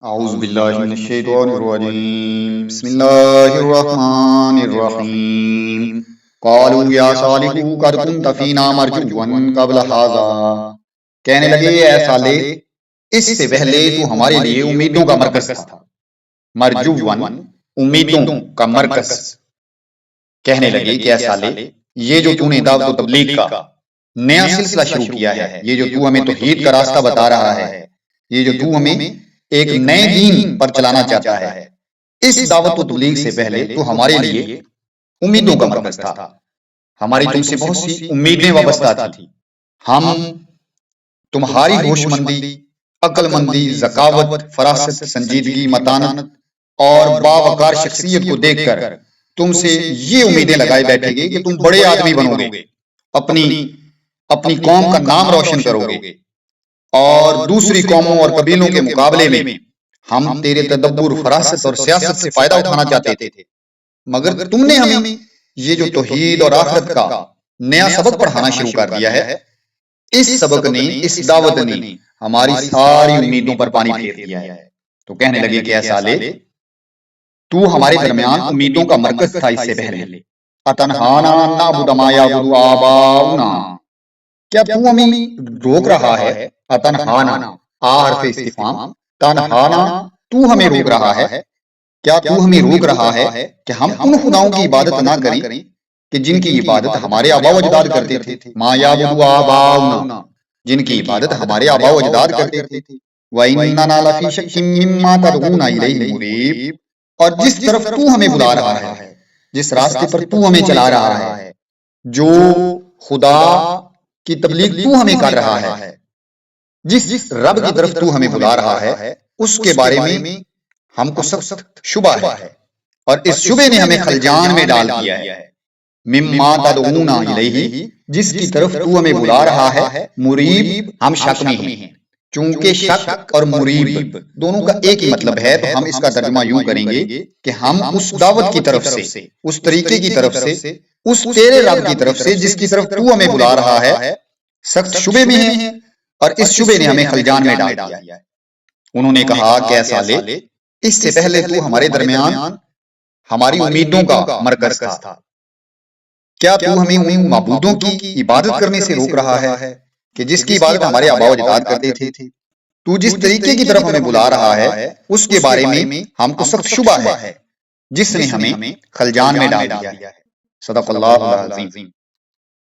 اعوذ باللہ من الشیطان الرجیم بسم اللہ الرحمن الرحیم قالوا یا صالح قد كنت فینا مرجوا قبل هذا، کہنے لگے اے صالح اس سے پہلے تو ہمارے لیے امیدوں کا مرکز تھا۔ مرجوا امیدوں کا مرکز۔ کہنے لگے کہ اے صالح یہ جو تو نے دعوت و تبلیغ کا نیا سلسلہ شروع کیا ہے، یہ جو تو ہمیں توحید کا راستہ بتا رہا ہے، یہ جو تو ہمیں ایک نئے دین پر چلانا چاہتا ہے، اس دعوت و تبلیغ سے پہلے تو ہمارے لیے امیدوں کا مرکز تھا۔ ہماری تم سے بہت سی امیدیں وابستہ تھی۔ ہم تمہاری ہوش مندی، عقل مندی، ذکاوت، فراست، سنجیدگی، متانت اور باوقار شخصیت کو دیکھ کر تم سے یہ امیدیں لگائے بیٹھے گے کہ تم بڑے آدمی بنو گے، اپنی قوم کا نام روشن کرو گے، اور دوسری قوموں اور قبیلوں کے مقابلے میں ہم تیرے تدبر، فراست اور سیاست سے فائدہ اٹھانا چاہتے تھے، مگر تم نے ہمیں یہ جو توحید اور آخرت کا نیا سبق پڑھانا شروع کر دیا ہے، اس سبق نے، اس دعوت نے ہماری ساری امیدوں پر پانی پھیر دیا ہے۔ تو کہنے لگے کہ اے صالح تو ہمارے درمیان امیدوں کا مرکز تھا اس سے پہلے۔ اتنہانا ان نعبد ما یعبد آباؤنا، کیا تو ہمیں روک رہا ہے؟ اتنہانا حرف استفہام، تنہانا تو ہمیں روک رہا ہے، کیا تو ہمیں روک رہا ہے کہ ہم ان خداؤں کی عبادت نہ کریں کہ جن کی عبادت ہمارے آبا و اجداد کرتے تھے؟ ما یعبد آباؤنا، جن کی عبادت ہمارے آبا و اجداد کرتے تھے۔ وَإِنَّنَا لَفِي شَكٍّ مِّمَّا تَدْعُونَ إِلَيْهِ مُرِيبٍ، اور جس طرف تو ہمیں بلا رہا ہے، جس راستے پر تو ہمیں چلا رہا ہے، جو خدا کی تبلیغ تو ہمیں کر رہا ہے، جس رب کی طرف تو ہمیں بلا رہا ہے، اس کے بارے میں ہم کو سخت شبہ ہے، اور اس شبے نے ہمیں خلجان میں ڈال دیا ہے۔ مما تدعونا الیہ، جس کی طرف تو ہمیں بلا رہا ہے، مریب، ہم شک میں ہیں، چونکہ شک اور مریب دونوں کا ایک ہی مطلب ہے، تو ہم اس کا ترجمہ یوں کریں گے کہ ہم اس دعوت کی طرف سے، اس طریقے کی طرف سے، اس تیرے رب کی طرف سے جس کی طرف تو ہمیں بلا رہا ہے، سخت شبے میں ہیں، اور اس شبے نے ہمیں خلجان میں ڈال دیا ہے۔ انہوں نے کہا کہ اے صالح اس سے پہلے تو ہمارے درمیان ہماری امیدوں کا مرکز تھا، کیا تو ہمیں ان معبودوں کی عبادت کرنے سے روک رہا ہے کہ جس کی عبادت ہمارے آبا و اجداد کرتے تھے؟ تو جس طریقے کی طرف ہمیں بلا رہا ہے اس کے بارے میں ہم کو سخت شبہ ہے، جس نے ہمیں خلجان میں ڈال دیا ہے۔ صدق اللہ العظیم۔